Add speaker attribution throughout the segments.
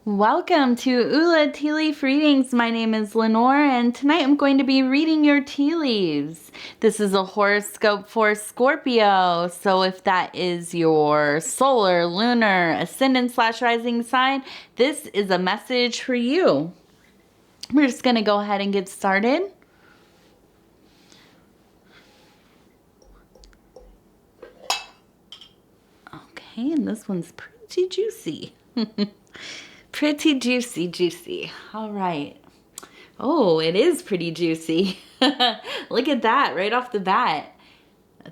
Speaker 1: Welcome to Ula Tea Leaf Readings. My name is Lenor, and tonight I'm going to be reading your tea leaves. This is a horoscope for Scorpio, so if that is your solar, lunar, ascendant / rising sign, this is a message for you. We're just going to go ahead and get started. Okay, and this one's pretty juicy. Pretty juicy. All right. Oh, it is pretty juicy. Look at that right off the bat.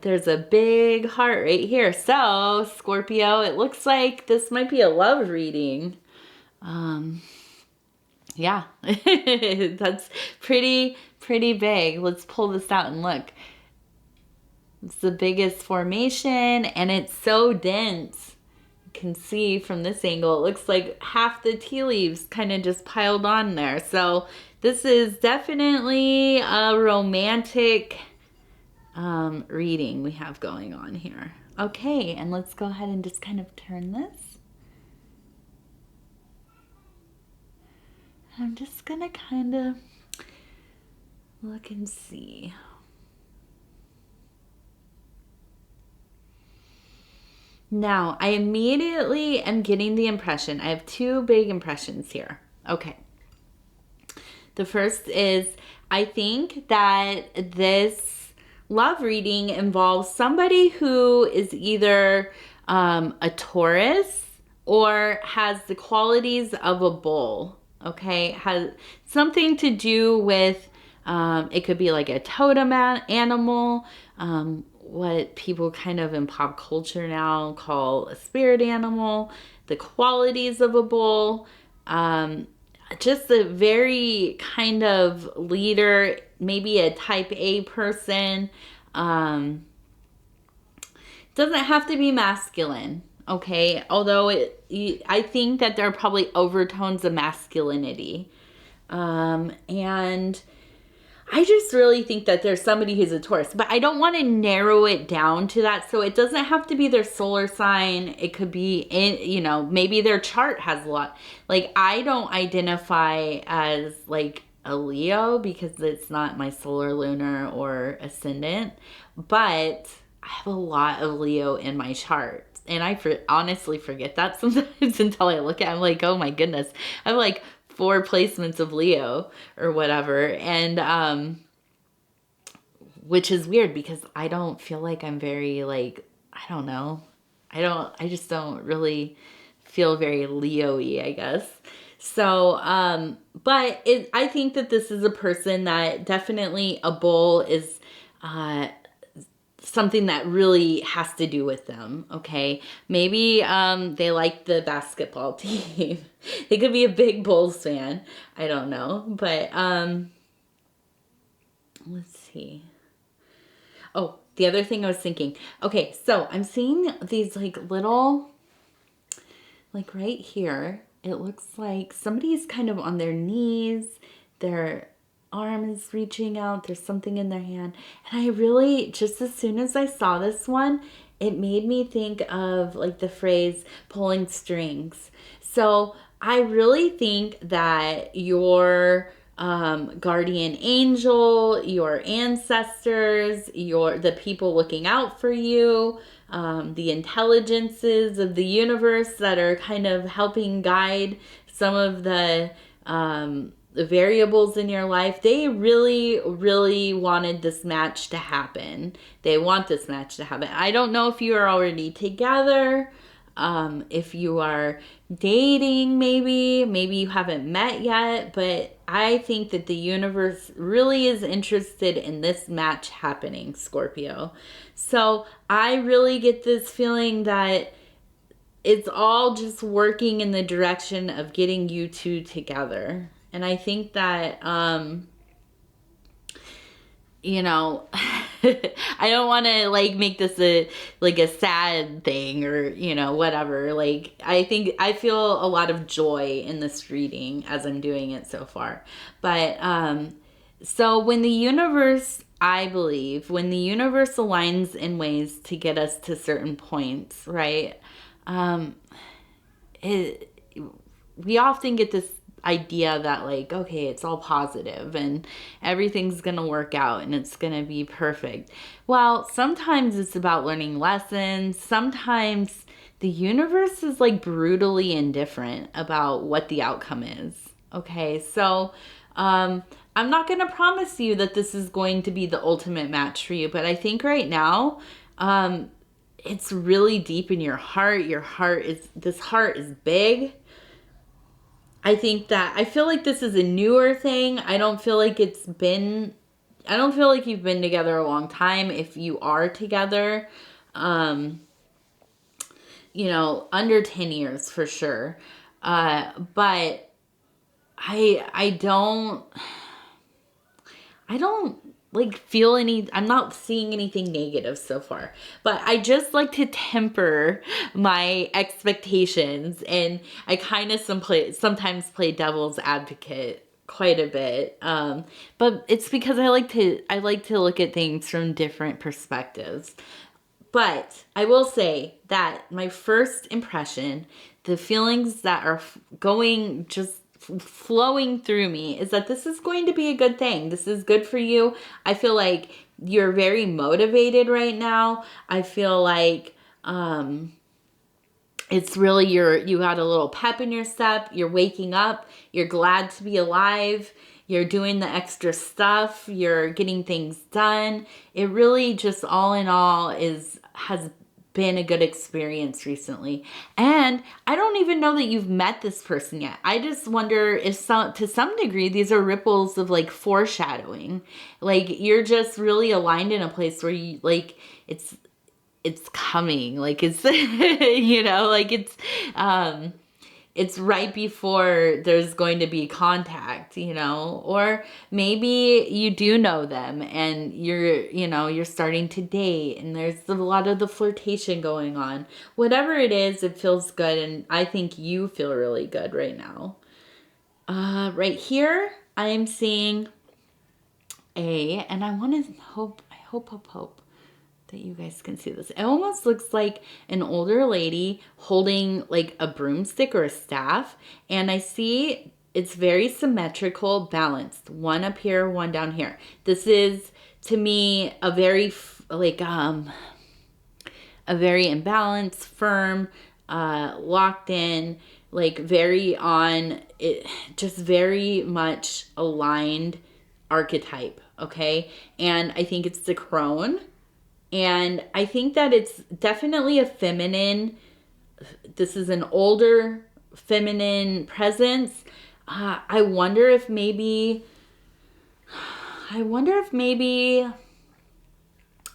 Speaker 1: There's a big heart right here. So, Scorpio, it looks like this might be a love reading. Yeah, that's pretty big. Let's pull this out and look. It's the biggest formation, and it's so dense. Can see from this angle, it looks like half the tea leaves kind of just piled on there. So this is definitely a romantic reading we have going on here. Okay, and let's go ahead and just kind of turn this. I'm just gonna kind of look and see. Now, I immediately am getting the impression, I have two big impressions here. Okay. The first is, I think that this love reading involves somebody who is either a Taurus or has the qualities of a bull, okay? Has something to do with, it could be like a totem animal, what people kind of in pop culture now call a spirit animal, the qualities of a bull, just a very kind of leader, maybe a type A person. Doesn't have to be masculine, okay? Although I think that there are probably overtones of masculinity. And I just really think that there's somebody who's a Taurus, but I don't want to narrow it down to that. So it doesn't have to be their solar sign. It could be maybe their chart has a lot. Like, I don't identify as like a Leo because it's not my solar, lunar, or ascendant, but I have a lot of Leo in my chart. And I honestly forget that sometimes until I look at it. I'm like, oh my goodness. I'm like 4 placements of Leo or whatever. And which is weird because I don't feel like I'm very I don't know. I just don't really feel very Leo-y, I guess. So, but I think that this is a person that definitely a bull is, something that really has to do with them, okay? Maybe they like the basketball team. They could be a big Bulls fan. I don't know. But let's see. Oh, the other thing I was thinking. Okay, so I'm seeing these little, right here. It looks like somebody's kind of on their knees. Their arm is reaching out, there's something in their hand, and I really, just as soon as I saw this one, it made me think of the phrase pulling strings. So I really think that your guardian angel, your ancestors, the people looking out for you, the intelligences of the universe that are kind of helping guide some of the variables in your life, they really wanted this match to happen. They want this match to happen. I don't know if you are already together, if you are dating, maybe you haven't met yet, but I think that the universe really is interested in this match happening, Scorpio. So I really get this feeling that it's all just working in the direction of getting you two together. And I think that, I don't want to make this a sad thing or, whatever. I feel a lot of joy in this reading as I'm doing it so far. But, so when the universe, I believe, when the universe aligns in ways to get us to certain points, right? we often get this idea that like, okay, it's all positive and everything's gonna work out and it's gonna be perfect. Well, sometimes it's about learning lessons. Sometimes the universe is like brutally indifferent about what the outcome is. Okay, so I'm not gonna promise you that this is going to be the ultimate match for you, but I think right now, it's really deep in your heart. This heart is big. I think that I feel like this is a newer thing. I don't feel like you've been together a long time if you are together. Under 10 years for sure. But I don't like feel I'm not seeing anything negative so far, but I just like to temper my expectations, and I kind of sometimes play devil's advocate quite a bit. But it's because I like to look at things from different perspectives. But I will say that my first impression, the feelings that are going just flowing through me is that this is going to be a good thing. This is good for you. I feel like you're very motivated right now. I feel like it's really you got a little pep in your step. You're waking up. You're glad to be alive. You're doing the extra stuff. You're getting things done. It really just all in all has been a good experience recently. And I don't even know that you've met this person yet. I just wonder if to some degree these are ripples of like foreshadowing. Like you're just really aligned in a place where you like it's coming. Like it's like it's right before there's going to be contact, or maybe you do know them and you're starting to date and there's a lot of the flirtation going on. Whatever it is, it feels good. And I think you feel really good right now. Right here, I am seeing and I want to hope that you guys can see this. It almost looks like an older lady holding like a broomstick or a staff. And I see it's very symmetrical, balanced. One up here, one down here. This is, to me, a very imbalanced, firm, locked in, like very on it, just very much aligned archetype. Okay. And I think it's the crone. And I think that it's definitely a feminine. This is an older feminine presence. I wonder if maybe, I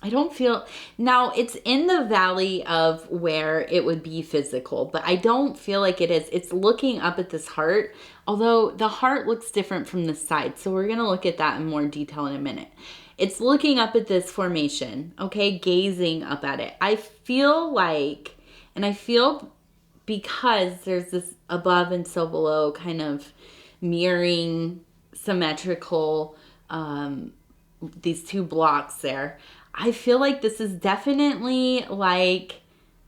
Speaker 1: don't feel, now it's in the valley of where it would be physical, but I don't feel like it is. It's looking up at this heart, although the heart looks different from the side. So we're going to look at that in more detail in a minute. It's looking up at this formation, okay, gazing up at it. I feel like, and I feel because there's this above and so below kind of mirroring, symmetrical, these two blocks there. I feel like this is definitely like,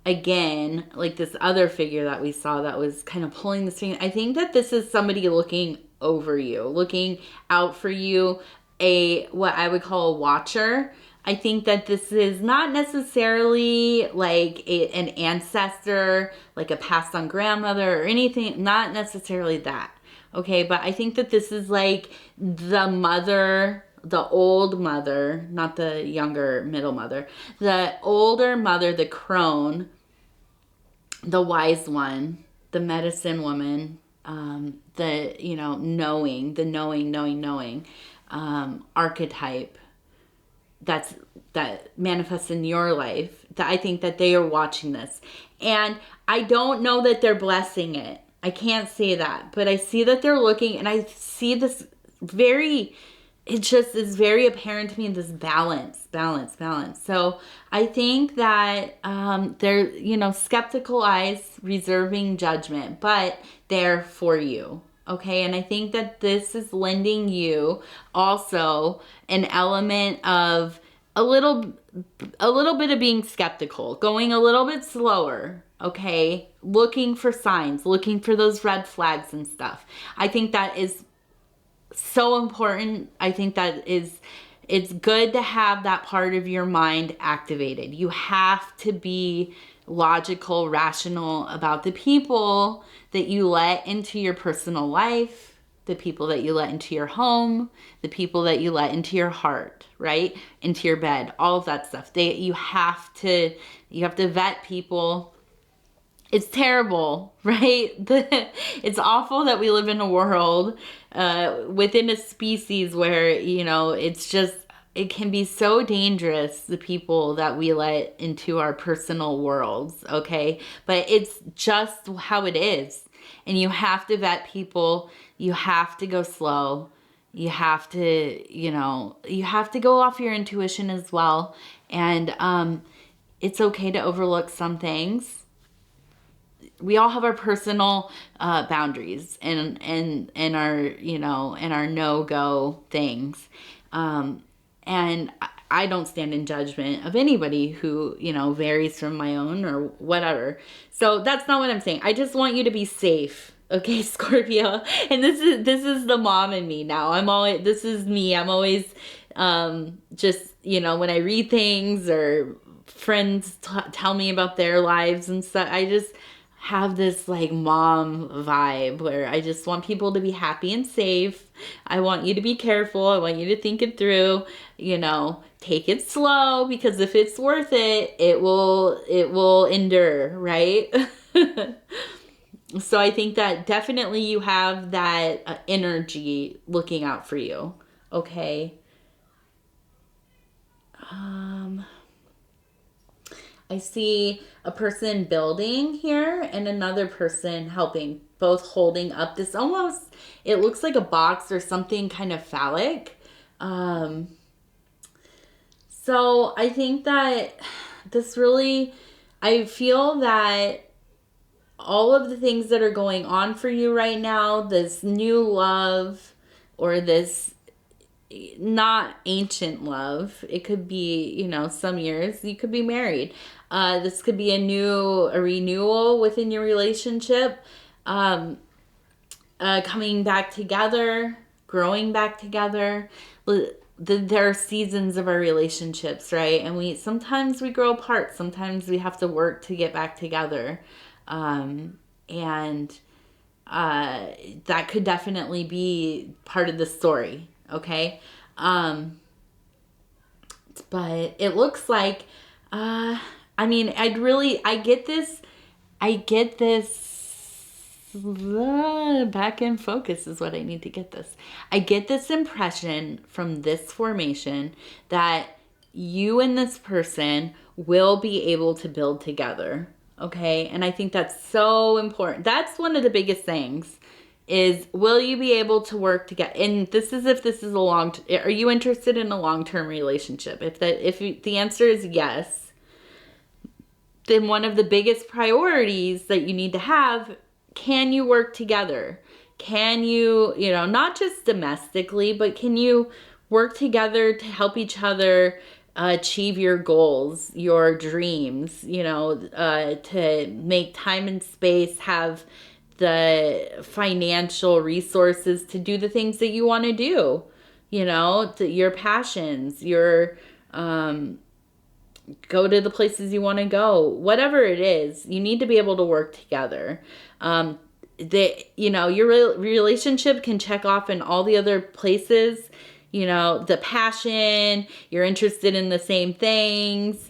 Speaker 1: again, like this other figure that we saw that was kind of pulling the string. I think that this is somebody looking over you, looking out for you, what I would call a watcher. I think that this is not necessarily like an ancestor, like a passed on grandmother or anything, not necessarily that. Okay, but I think that this is like the mother, the old mother, not the younger middle mother, the older mother, the crone, the wise one, the medicine woman, the knowing archetype that manifests in your life. That I think that they are watching this, and I don't know that they're blessing it. I can't say that, but I see that they're looking, and I see this it just is very apparent to me, this balance. So I think that they're, skeptical eyes, reserving judgment, but they're for you. Okay. And I think that this is lending you also an element of a little bit of being skeptical, going a little bit slower, okay? Looking for signs, looking for those red flags and stuff. I think that is so important. I think that it's good to have that part of your mind activated. You have to be logical, rational about the people that you let into your personal life, the people that you let into your home, the people that you let into your heart, right? Into your bed, all of that stuff. You have to vet people. It's terrible, right? It's awful that we live in a world within a species where, it can be so dangerous, the people that we let into our personal worlds, okay? But it's just how it is. And you have to vet people. You have to go slow. You have to, you have to go off your intuition as well. And it's okay to overlook some things. We all have our personal boundaries and our, and our no-go things. And I don't stand in judgment of anybody who, varies from my own or whatever. So that's not what I'm saying. I just want you to be safe. Okay, Scorpio. And this is the mom in me now. This is me. I'm always just, when I read things or friends tell me about their lives and stuff, I just have this like mom vibe where I just want people to be happy and safe. I want you to be careful. I want you to think it through, take it slow, because if it's worth it, it will endure, right? So I think that definitely you have that energy looking out for you. Okay. I see a person building here and another person helping, both holding up this it looks like a box or something kind of phallic. So I think that I feel that all of the things that are going on for you right now, this new love or this not ancient love, it could be, some years you could be married. This could be a renewal within your relationship, coming back together, growing back together. There are seasons of our relationships, right? And sometimes we grow apart. Sometimes we have to work to get back together. And that could definitely be part of the story. Okay. But it looks like, I get this, back in focus is what I need to get this. I get this impression from this formation that you and this person will be able to build together. Okay. And I think that's so important. That's one of the biggest things is, will you be able to work together? And if this is are you interested in a long-term relationship? If the answer is yes, then one of the biggest priorities that you need to have, can you work together? Can you, not just domestically, but can you work together to help each other achieve your goals, your dreams, to make time and space, have the financial resources to do the things that you want to do, your passions, your go to the places you want to go, whatever it is, you need to be able to work together. Your relationship can check off in all the other places, the passion, you're interested in the same things,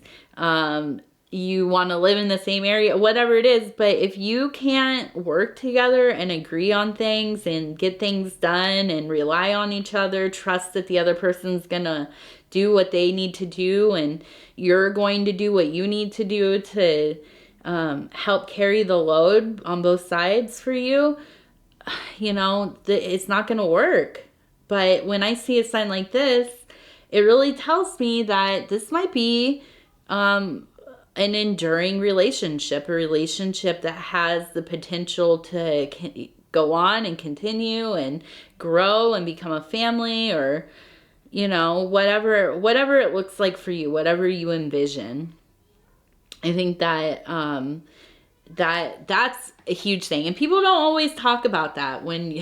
Speaker 1: you want to live in the same area, whatever it is. But if you can't work together and agree on things and get things done and rely on each other, trust that the other person's going to do what they need to do and you're going to do what you need to do to help carry the load on both sides for you, it's not going to work. But when I see a sign like this, it really tells me that this might be an enduring relationship, a relationship that has the potential to go on and continue and grow and become a family, or, you know, whatever it looks like for you, whatever you envision. I think that that's a huge thing, and people don't always talk about that when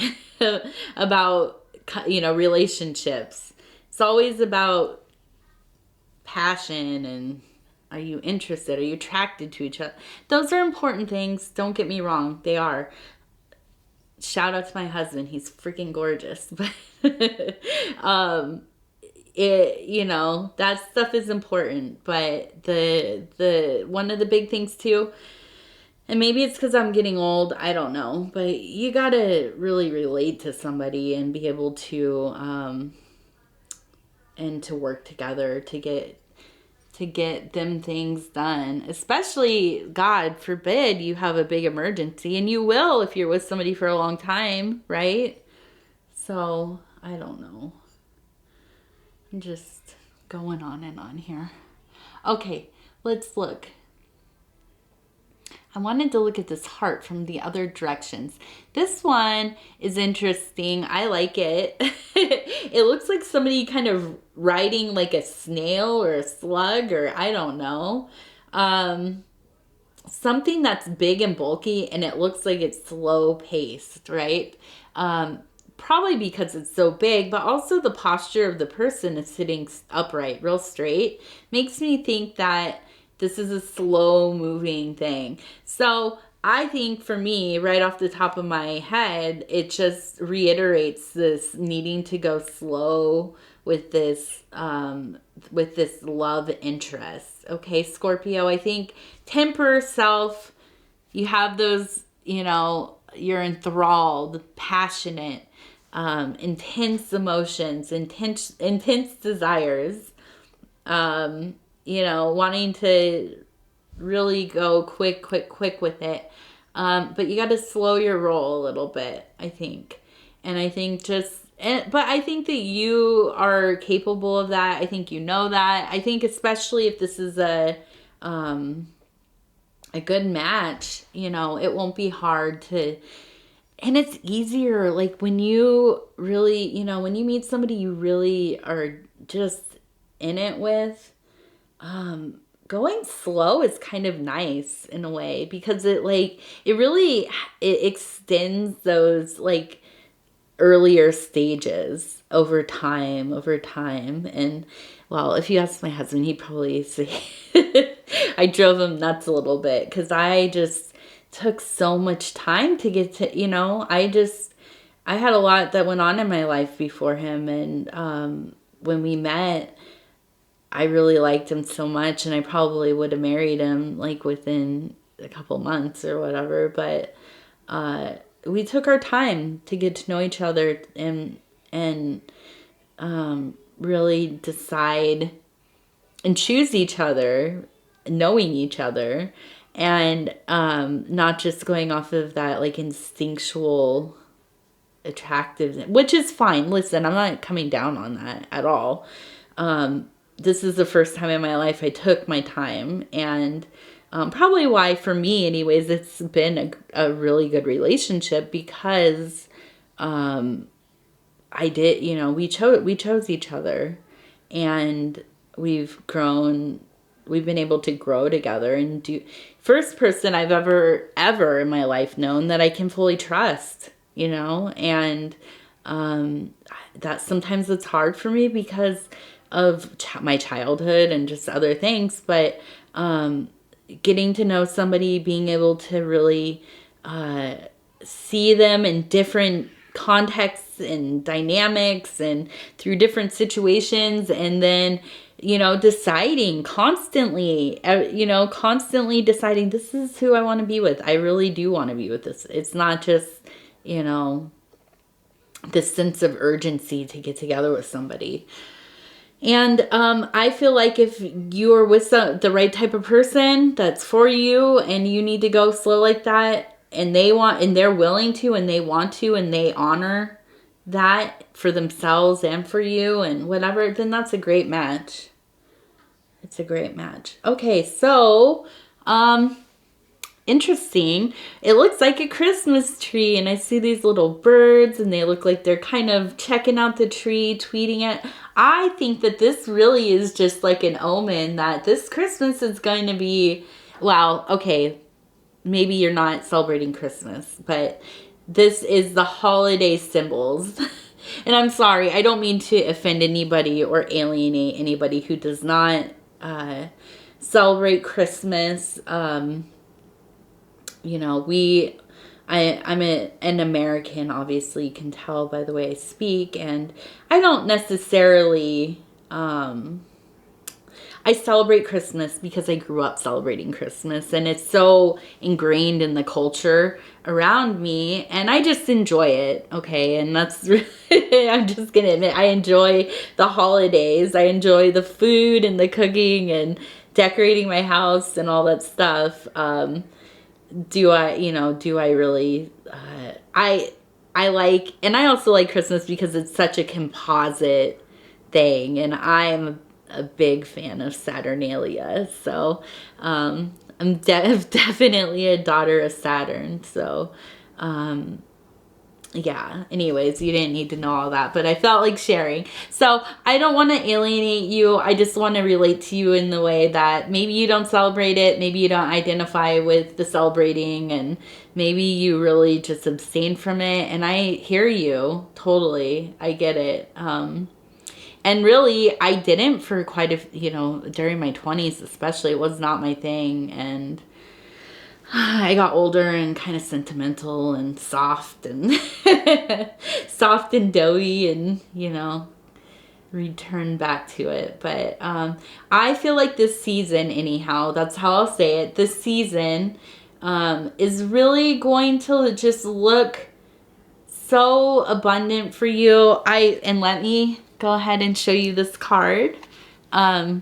Speaker 1: about, you know, relationships. It's always about passion and are you interested? Are you attracted to each other? Those are important things. Don't get me wrong. They are. Shout out to my husband. He's freaking gorgeous. But you know, that stuff is important. But the one of the big things too, and maybe it's because I'm getting old, I don't know, but you gotta really relate to somebody and be able to and to work together to get them things done. Especially, God forbid, you have a big emergency, and you will if you're with somebody for a long time, right? So, I don't know. I'm just going on and on here. Okay, let's look. I wanted to look at this heart from the other directions. This one is interesting. I like it. It looks like somebody kind of riding like a snail or a slug, or I don't know. Something that's big and bulky, and it looks like it's slow paced, right? Probably because it's so big, but also the posture of the person is sitting upright, real straight, makes me think that this is a slow moving thing. So I think for me, right off the top of my head, it just reiterates this needing to go slow with this love interest. Okay, Scorpio, I think temper, self, you have those, you know, you're enthralled, passionate, intense emotions, intense desires, you know, wanting to really go quick with it. But you got to slow your roll a little bit, I think. And I think but I think that you are capable of that. I think you know that. I think especially if this is a good match, you know, it won't be hard to, and it's easier, like when you really, you know, when you meet somebody you really are just in it with, going slow is kind of nice in a way, because it really it extends those like earlier stages over time. And well, if you ask my husband, he'd probably say I drove him nuts a little bit, because I just took so much time to get to, you know, I had a lot that went on in my life before him. And when we met, I really liked him so much, and I probably would have married him like within a couple months or whatever. But we took our time to get to know each other and really decide and choose each other, knowing each other, and not just going off of that like instinctual attractiveness, which is fine. Listen, I'm not coming down on that at all. This is the first time in my life I took my time, and probably why, for me anyways, it's been a really good relationship, because I did, you know, we chose each other, and we've been able to grow together and first person I've ever in my life known that I can fully trust, you know. And that sometimes it's hard for me because of my childhood and just other things, but getting to know somebody, being able to really see them in different contexts and dynamics and through different situations, and then, you know, constantly deciding, this is who I want to be with. I really do want to be with this. It's not just, you know, this sense of urgency to get together with somebody. And I feel like if you're with the right type of person that's for you, and you need to go slow like that, and they're willing to, and they want to, and they honor that for themselves and for you and whatever, then that's a great match. It's a great match. Okay, so interesting. It looks like a Christmas tree, and I see these little birds, and they look like they're kind of checking out the tree, tweeting it. I think that this really is just like an omen that this Christmas is going to be, well, okay, maybe you're not celebrating Christmas, but this is the holiday symbols. And I'm sorry, I don't mean to offend anybody or alienate anybody who does not celebrate Christmas. You know, an American, obviously, you can tell by the way I speak, and I don't necessarily, I celebrate Christmas because I grew up celebrating Christmas, and it's so ingrained in the culture around me, and I just enjoy it, okay? And that's really, I'm just gonna admit, I enjoy the holidays. I enjoy the food and the cooking and decorating my house and all that stuff. Do I really, I like, and I also like Christmas because it's such a composite thing, and I'm a big fan of Saturnalia, so I'm definitely a daughter of Saturn, so yeah, anyways, you didn't need to know all that, but I felt like sharing. So I don't want to alienate you. I just want to relate to you in the way that maybe you don't celebrate it, maybe you don't identify with the celebrating, and maybe you really just abstain from it. And I hear you totally. I get it. And really, I didn't for quite during my 20s especially. It was not my thing, and I got older and kind of sentimental and soft and soft and doughy, and returned back to it. But I feel like this season, anyhow, that's how I'll say it, this season is really going to just look so abundant for you. And let me go ahead and show you this card. The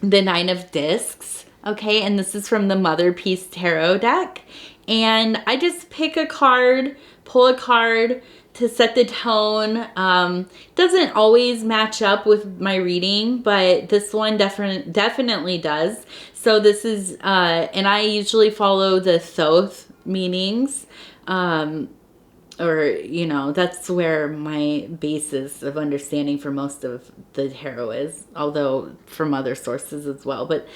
Speaker 1: Nine of Discs. Okay, and this is from the Mother Peace Tarot deck. And I just pick a card, pull a card to set the tone. Doesn't always match up with my reading, but this one definitely does. So this is, and I usually follow the Thoth meanings. That's where my basis of understanding for most of the tarot is, although from other sources as well. But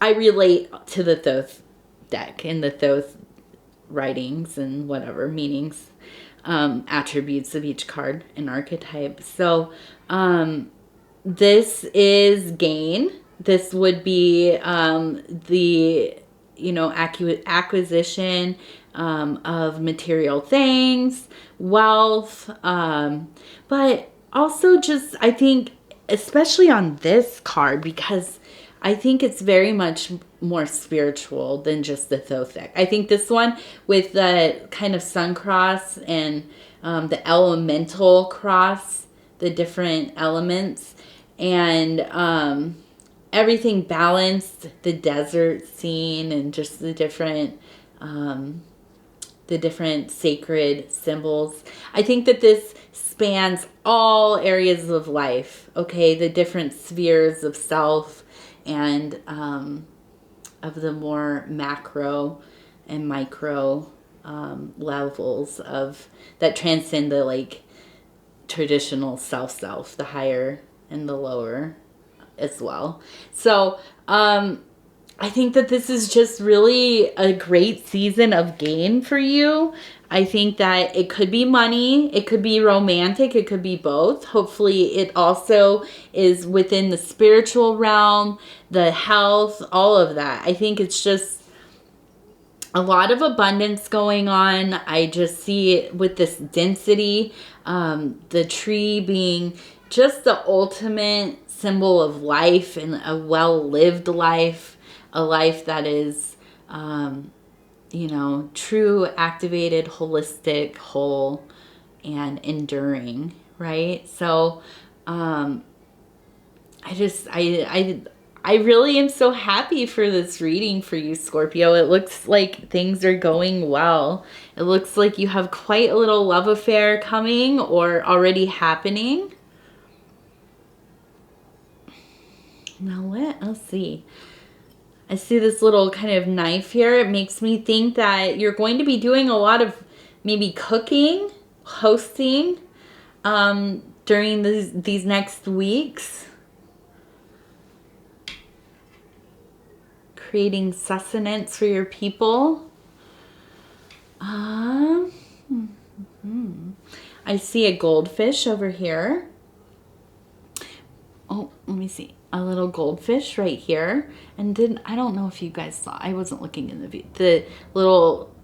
Speaker 1: I relate to the Thoth deck and the Thoth writings and whatever meanings, attributes of each card and archetype. So this is gain. This would be the acquisition of material things, wealth, but also just, I think, especially on this card, because I think it's very much more spiritual than just the Thoth deck. I think this one with the kind of sun cross and the elemental cross, the different elements, and everything balanced, the desert scene, and just the different sacred symbols. I think that this spans all areas of life, okay? The different spheres of self and of the more macro and micro levels of that transcend the traditional self, the higher and the lower as well. So I think that this is just really a great season of gain for you. I think that it could be money, it could be romantic, it could be both. Hopefully it also is within the spiritual realm, the health, all of that. I think it's just a lot of abundance going on. I just see it with this density, the tree being just the ultimate symbol of life and a well-lived life, a life that is true, activated, holistic, whole, and enduring, right? So I really am so happy for this reading for you, Scorpio. It looks like things are going well. It looks like you have quite a little love affair coming or already happening. Now let's see. I see this little kind of knife here. It makes me think that you're going to be doing a lot of maybe cooking, hosting during these next weeks. Creating sustenance for your people. I see a goldfish over here. Oh, let me see. A little goldfish right here. And I don't know if you guys saw, I wasn't looking in the little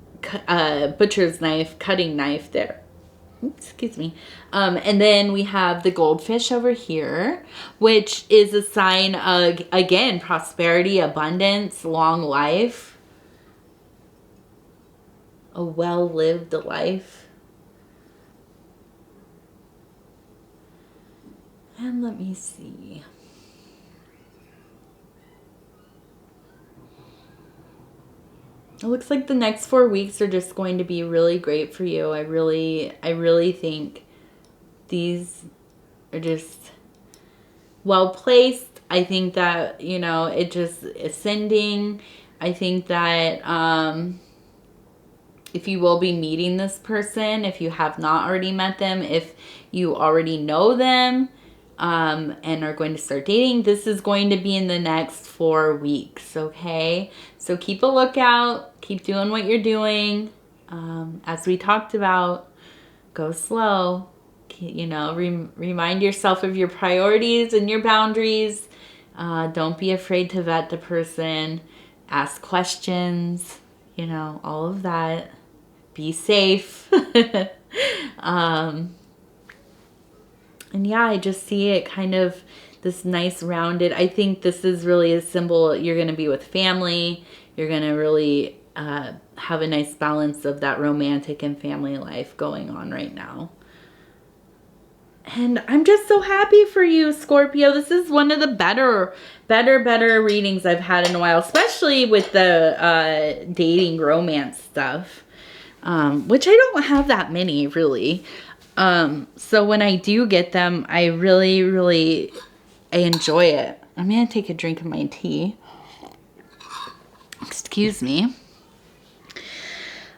Speaker 1: butcher's knife, cutting knife there. Oops, excuse me. And then we have the goldfish over here, which is a sign of, again, prosperity, abundance, long life, a well-lived life. And let me see. It looks like the next 4 weeks are just going to be really great for you. I really think these are just well placed. I think that, you know, it just ascending. I think that if you will be meeting this person, if you have not already met them, if you already know them, and are going to start dating, this is going to be in the next 4 weeks, okay? So keep a lookout, keep doing what you're doing. As we talked about, go slow. You know, remind yourself of your priorities and your boundaries. Don't be afraid to vet the person. Ask questions, you know, all of that. Be safe. And yeah, I just see it kind of this nice rounded. I think this is really a symbol. You're going to be with family. You're going to really have a nice balance of that romantic and family life going on right now. And I'm just so happy for you, Scorpio. This is one of the better readings I've had in a while, especially with the dating romance stuff, which I don't have that many, really. So when I do get them, I really enjoy it. I'm going to take a drink of my tea. Excuse me.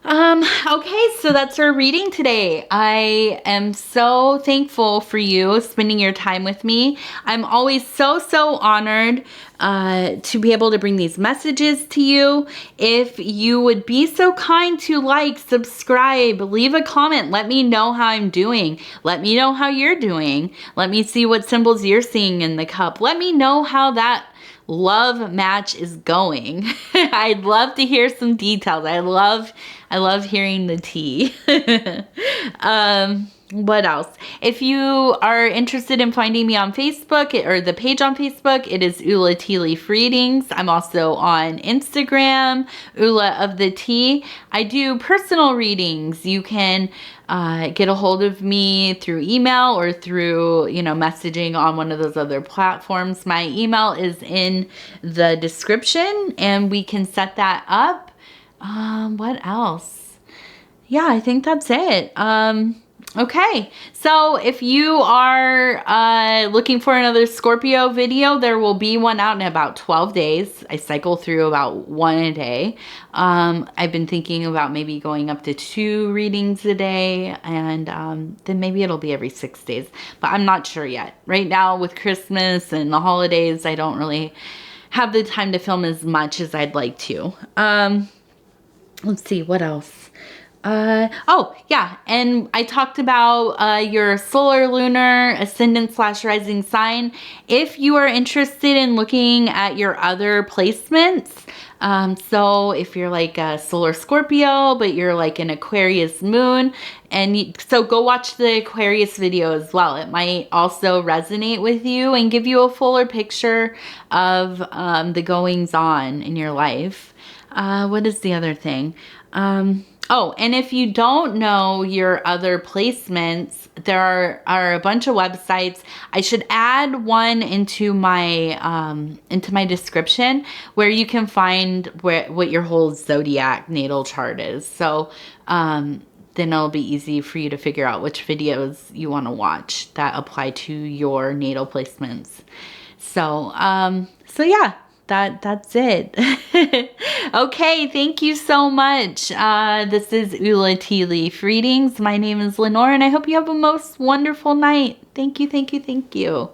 Speaker 1: Okay, so that's our reading today. I am so thankful for you spending your time with me. I'm always so honored to be able to bring these messages to you. If you would be so kind to like, subscribe, leave a comment. Let me know how I'm doing. Let me know how you're doing. Let me see what symbols you're seeing in the cup. Let me know how that love match is going. I'd love to hear some details. I love hearing the tea. What else? If you are interested in finding me on Facebook or the page on Facebook, it is Ula Tea Leaf Readings. I'm also on Instagram, Ula of the Tea. I do personal readings. You can get a hold of me through email or through, you know, messaging on one of those other platforms. My email is in the description and we can set that up. What else? Yeah, I think that's it. Okay, so if you are looking for another Scorpio video, there will be one out in about 12 days. I cycle through about one a day. I've been thinking about maybe going up to 2 readings a day, and then maybe it'll be every 6 days, but I'm not sure yet. Right now with Christmas and the holidays, I don't really have the time to film as much as I'd like to. Let's see, what else? Oh, yeah, and I talked about your solar, lunar, ascendant / rising sign. If you are interested in looking at your other placements, so if you're like a solar Scorpio, but you're like an Aquarius moon, so go watch the Aquarius video as well. It might also resonate with you and give you a fuller picture of the goings on in your life. What is the other thing? Oh, and if you don't know your other placements, there are a bunch of websites. I should add one into my description where you can find what your whole zodiac natal chart is. So then it'll be easy for you to figure out which videos you want to watch that apply to your natal placements. So yeah. that's it. Okay, thank you so much. This is Ula Tea Leaf Readings. My name is Lenore, and I hope you have a most wonderful night. Thank you, thank you, thank you.